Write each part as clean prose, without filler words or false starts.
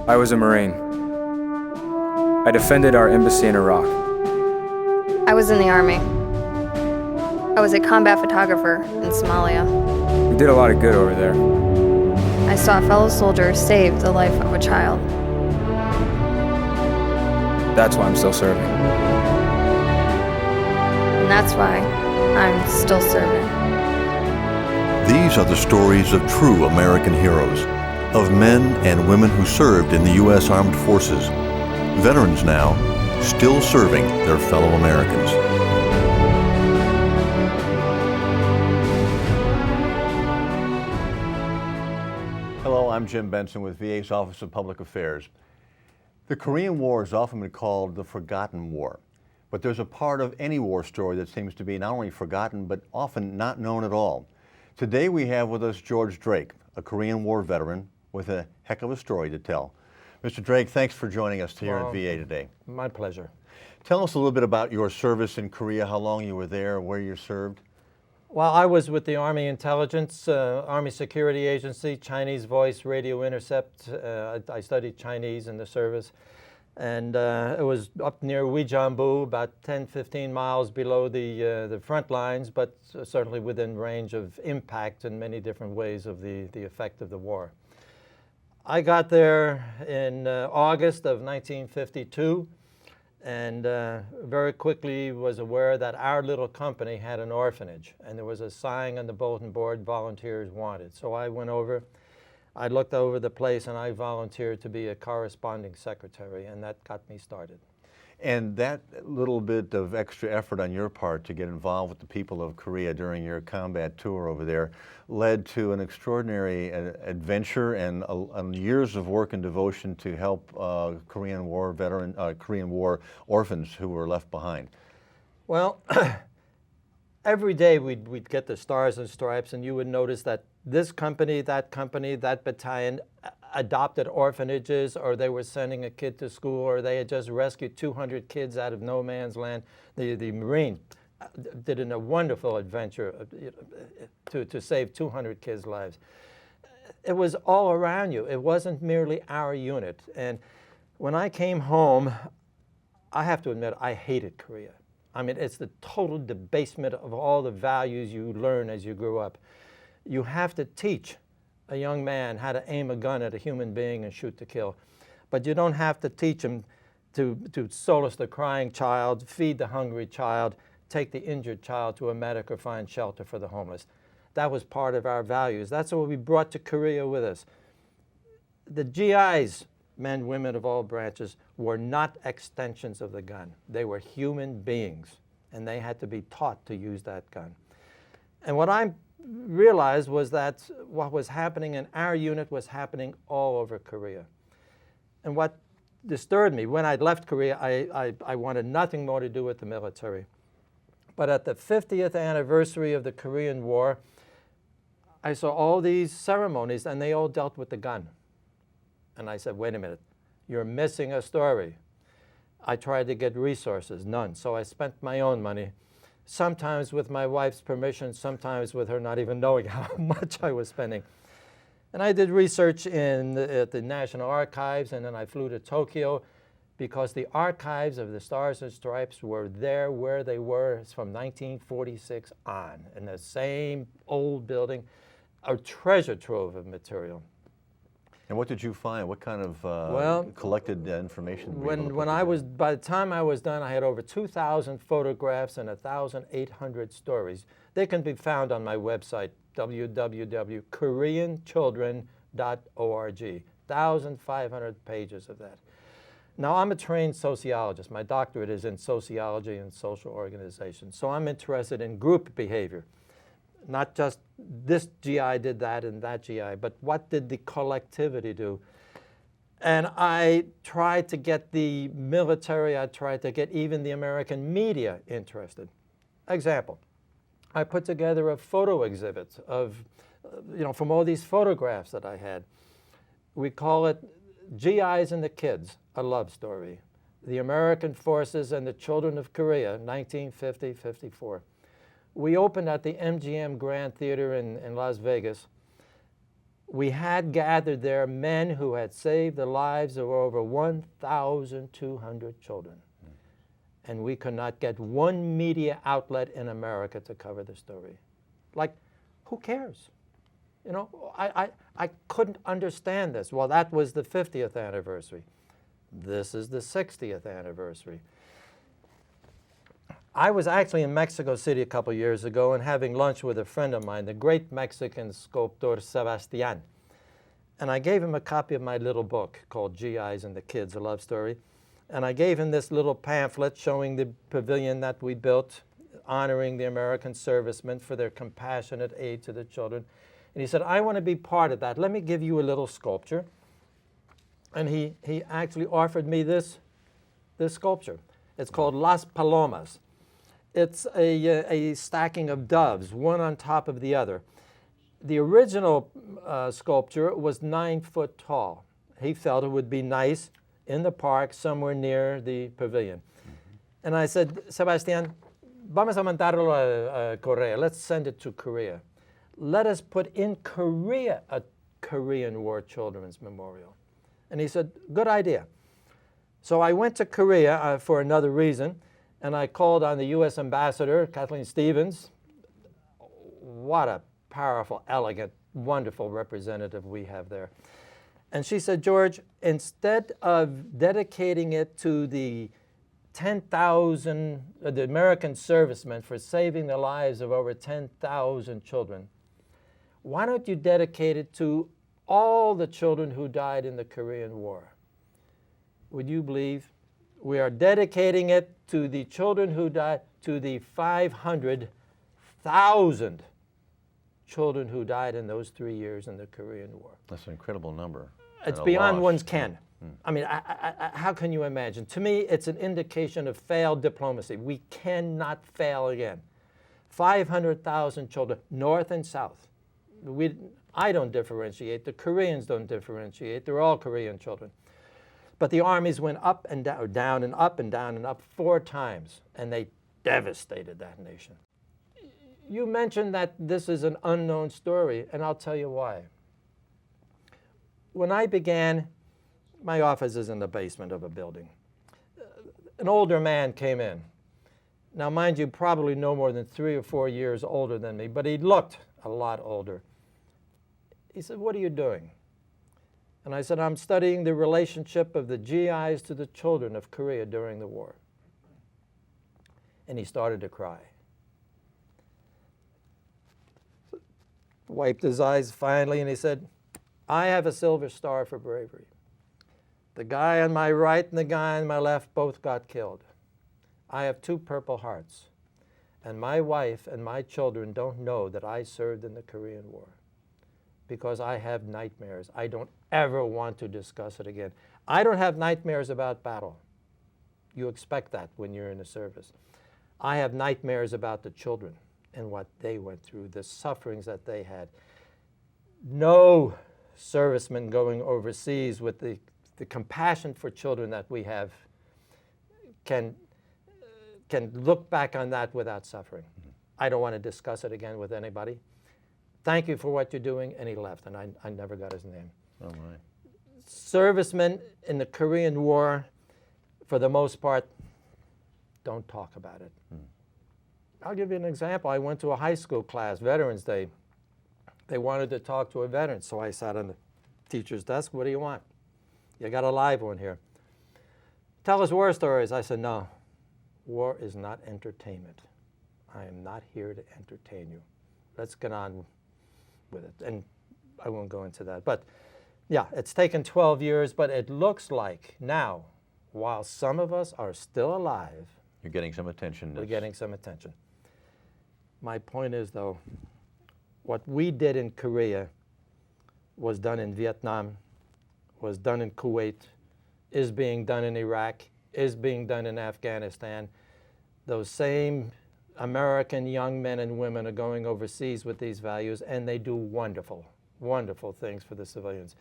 I was a Marine. I defended our embassy in Iraq. I was in the Army. I was a combat photographer in Somalia. We did a lot of good over there. I saw a fellow soldier save the life of a child. That's why I'm still serving. And that's why I'm still serving. These are the stories of true American heroes, of men and women who served in the U.S. Armed Forces, veterans now, still serving their fellow Americans. Hello, I'm Jim Benson with VA's Office of Public Affairs. The Korean War has often been called the forgotten war, but there's a part of any war story that seems to be not only forgotten, but often not known at all. Today we have with us George Drake, a Korean War veteran with a heck of a story to tell. Mr. Drake, thanks for joining us here at VA today. My pleasure. Tell us a little bit about your service in Korea, how long you were there, where you served. Well, I was with the Army Intelligence, Army Security Agency, Chinese Voice, Radio Intercept. I studied Chinese in the service. And it was up near Uijeonbu, about 10, 15 miles below the front lines, but certainly within range of impact in many different ways of the effect of the war. I got there in August of 1952 and very quickly was aware that our little company had an orphanage, and there was a sign on the bulletin board, volunteers wanted. So I went over, I looked over the place, and I volunteered to be a corresponding secretary, and that got me started. And that little bit of extra effort on your part to get involved with the people of Korea during your combat tour over there led to an extraordinary adventure and years of work and devotion to help Korean War orphans who were left behind. Well, every day we'd get the Stars and Stripes, and you would notice that this company, that battalion adopted orphanages, or they were sending a kid to school, or they had just rescued 200 kids out of no man's land. The Marine did a wonderful adventure to save 200 kids' lives. It was all around you. It wasn't merely our unit. And when I came home, I have to admit, I hated Korea. I mean, it's the total debasement of all the values you learn as you grew up. You have to teach a young man how to aim a gun at a human being and shoot to kill. But you don't have to teach him to solace the crying child, feed the hungry child, take the injured child to a medic, or find shelter for the homeless. That was part of our values. That's what we brought to Korea with us. The GIs, men, women of all branches, were not extensions of the gun. They were human beings, and they had to be taught to use that gun. And what I realized was that what was happening in our unit was happening all over Korea. And what disturbed me, when I left Korea, I wanted nothing more to do with the military. But at the 50th anniversary of the Korean War, I saw all these ceremonies, and they all dealt with the gun. And I said, wait a minute, you're missing a story. I tried to get resources, none. So I spent my own money, sometimes with my wife's permission, sometimes with her not even knowing how much I was spending. And I did research at the National Archives, and then I flew to Tokyo, because the archives of the Stars and Stripes were there where they were from 1946 on, in the same old building, a treasure trove of material. And what did you find? What kind of collected information? By the time I was done, I had over 2,000 photographs and 1,800 stories. They can be found on my website, www.koreanchildren.org. 1,500 pages of that. Now, I'm a trained sociologist. My doctorate is in sociology and social organization. So I'm interested in group behavior. Not just this GI did that and that GI, but what did the collectivity do? And I tried to get the military, I tried to get even the American media interested. Example, I put together a photo exhibit of, from all these photographs that I had. We call it GIs and the Kids, a love story. The American Forces and the Children of Korea, 1950-54. We opened at the MGM Grand Theater in Las Vegas. We had gathered there men who had saved the lives of over 1,200 children. And we could not get one media outlet in America to cover the story. Like, who cares? You know, I couldn't understand this. Well, that was the 50th anniversary. This is the 60th anniversary. I was actually in Mexico City a couple years ago and having lunch with a friend of mine, the great Mexican sculptor Sebastian. And I gave him a copy of my little book called GIs and the Kids, a love story. And I gave him this little pamphlet showing the pavilion that we built, honoring the American servicemen for their compassionate aid to the children. And he said, I want to be part of that. Let me give you a little sculpture. And he actually offered me this sculpture. It's called Las Palomas. It's a stacking of doves, one on top of the other. The original sculpture was 9 foot tall. He felt it would be nice in the park somewhere near the pavilion. And I said, Sebastian, vamos a mandarlo a Korea. Let's send it to Korea. Let us put in Korea a Korean War Children's Memorial. And he said, good idea. So I went to Korea for another reason, and I called on the U.S. Ambassador, Kathleen Stevens. What a powerful, elegant, wonderful representative we have there. And she said, George, instead of dedicating it to the 10,000, the American servicemen for saving the lives of over 10,000 children, why don't you dedicate it to all the children who died in the Korean War? Would you believe? We are dedicating it to the children who died, to the 500,000 children who died in those 3 years in the Korean War. That's an incredible number. It's beyond one's ken. I mean, how can you imagine? To me, it's an indication of failed diplomacy. We cannot fail again. 500,000 children, north and south. I don't differentiate. The Koreans don't differentiate. They're all Korean children. But the armies went up and down, down and up and down and up 4 times, and they devastated that nation. You mentioned that this is an unknown story, and I'll tell you why. When I began, my office is in the basement of a building. An older man came in. Now, mind you, probably no more than 3 or 4 years older than me, but he looked a lot older. He said, what are you doing? And I said, I'm studying the relationship of the GIs to the children of Korea during the war. And he started to cry. Wiped his eyes finally, and he said, I have a Silver Star for bravery. The guy on my right and the guy on my left both got killed. I have 2 Purple Hearts, and my wife and my children don't know that I served in the Korean War because I have nightmares. I don't ever want to discuss it again. I don't have nightmares about battle. You expect that when you're in the service. I have nightmares about the children and what they went through, the sufferings that they had. No servicemen going overseas with the compassion for children that we have can look back on that without suffering. I don't want to discuss it again with anybody. Thank you for what you're doing, and he left, and I never got his name. Oh my. Servicemen in the Korean War, for the most part, don't talk about it. I'll give you an example. I went to a high school class, Veterans Day. They wanted to talk to a veteran, so I sat on the teacher's desk. What do you want? You got a live one here. Tell us war stories. I said, no, war is not entertainment. I am not here to entertain you. Let's get on with it. And I won't go into that. But yeah, it's taken 12 years, but it looks like now, while some of us are still alive, You're getting some attention. we're getting some attention. My point is, though, what we did in Korea was done in Vietnam, was done in Kuwait, is being done in Iraq, is being done in Afghanistan. Those same American young men and women are going overseas with these values, and they do wonderful, wonderful things for the civilians,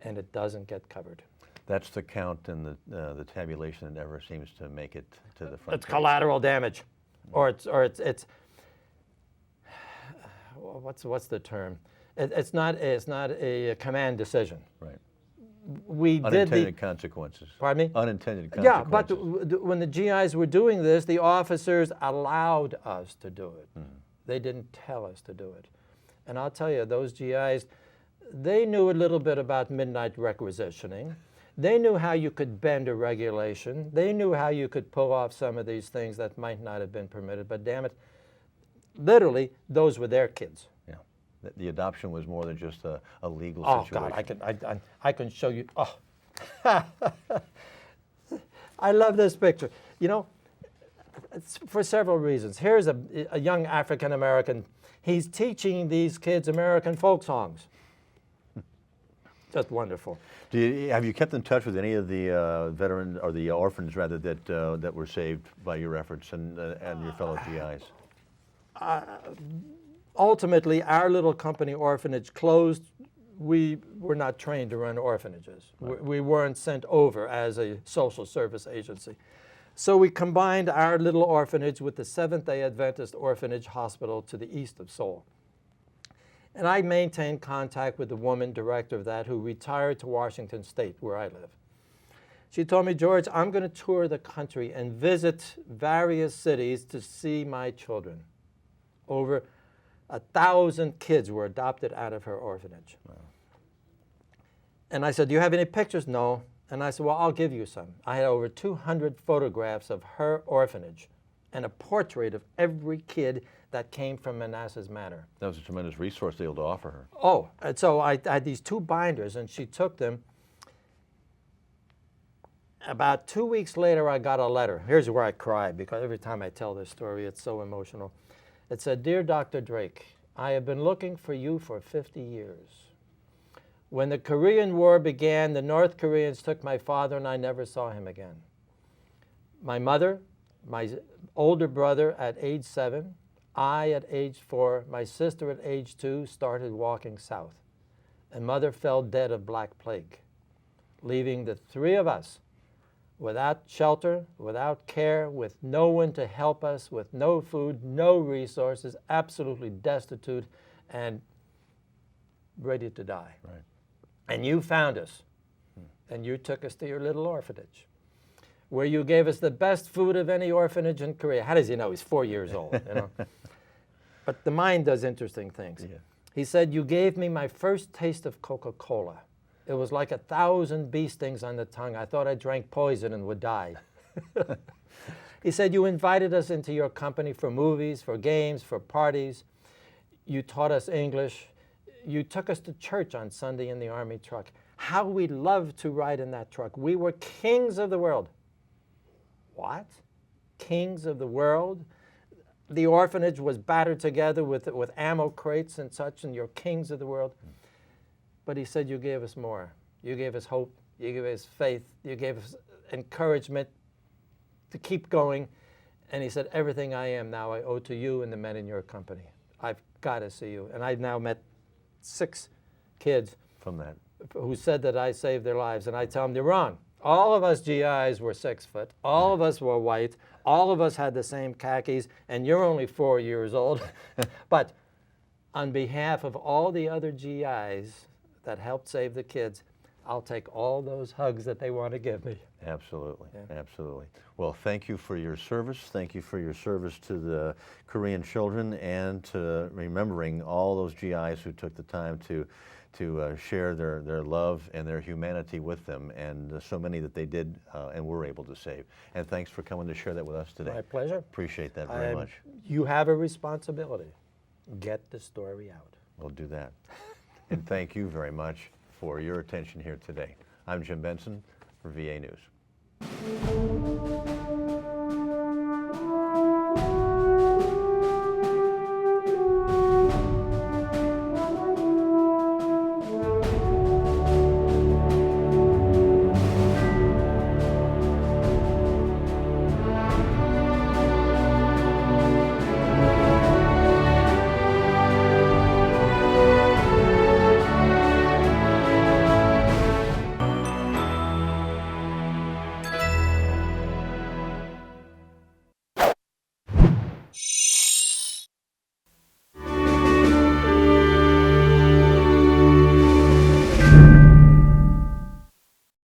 and it doesn't get covered. That's the count and the tabulation that never seems to make it to the front It's page. collateral damage, or it's what's the term? It's not a command decision. Right. We did Unintended consequences. Pardon me? Unintended Yeah, consequences. but when the GIs were doing this, the officers allowed us to do it. They didn't tell us to do it. And I'll tell you, those GIs, they knew a little bit about midnight requisitioning. They knew how you could bend a regulation. They knew how you could pull off some of these things that might not have been permitted. But damn it, literally, those were their kids. Yeah. The adoption was more than just a legal Oh situation. God, I can show you. Oh, I love this picture. You know, it's for several reasons. Here's a young African American. He's teaching these kids American folk songs. Just wonderful. Have you kept in touch with any of the veterans, or the orphans rather, that were saved by your efforts and your fellow GIs? Ultimately, our little company orphanage closed. We were not trained to run orphanages. Right. We weren't sent over as a social service agency. So we combined our little orphanage with the Seventh-day Adventist Orphanage Hospital to the east of Seoul. And I maintained contact with the woman director of that, who retired to Washington State, where I live. She told me, George, I'm going to tour the country and visit various cities to see my children. Over 1,000 kids were adopted out of her orphanage. Wow. And I said, do you have any pictures? No. And I said, well, I'll give you some. I had over 200 photographs of her orphanage and a portrait of every kid that came from Manassas Manor. That was a tremendous resource to be able to offer her. Oh, and so I had these 2 binders, and she took them. About 2 weeks later, I got a letter. Here's where I cry, because every time I tell this story, it's so emotional. It said, Dear Dr. Drake, I have been looking for you for 50 years. When the Korean War began, the North Koreans took my father, and I never saw him again. My mother, my older brother at age 7, I at age 4, my sister at age 2 started walking south. And Mother fell dead of Black Plague, leaving the 3 of us without shelter, without care, with no one to help us, with no food, no resources, absolutely destitute and ready to die. Right. And you found us, and you took us to your little orphanage, where you gave us the best food of any orphanage in Korea. How does he know? He's 4 years old, you know. But the mind does interesting things. Yeah. He said, you gave me my first taste of Coca-Cola. It was like 1,000 bee stings on the tongue. I thought I drank poison and would die. He said, you invited us into your company for movies, for games, for parties. You taught us English. You took us to church on Sunday in the Army truck. How we loved to ride in that truck. We were kings of the world. What? Kings of the world? The orphanage was battered together with ammo crates and such, and you're kings of the world. But he said, you gave us more. You gave us hope. You gave us faith. You gave us encouragement to keep going. And he said, everything I am now I owe to you and the men in your company. I've got to see you. And I've now met 6 kids from that who said that I saved their lives. And I tell them, they're wrong. All of us GIs were 6 foot. All of us were white. All of us had the same khakis. And you're only 4 years old. But on behalf of all the other GIs that helped save the kids, I'll take all those hugs that they want to give me. Absolutely, yeah. Absolutely. Well, thank you for your service. Thank you for your service to the Korean children and to remembering all those GIs who took the time to share their love and their humanity with them, and so many that they did and were able to save. And thanks for coming to share that with us today. My pleasure. Appreciate that very much. You have a responsibility. Get the story out. We'll do that. And thank you very much for your attention here today. I'm Jim Benson for VA News.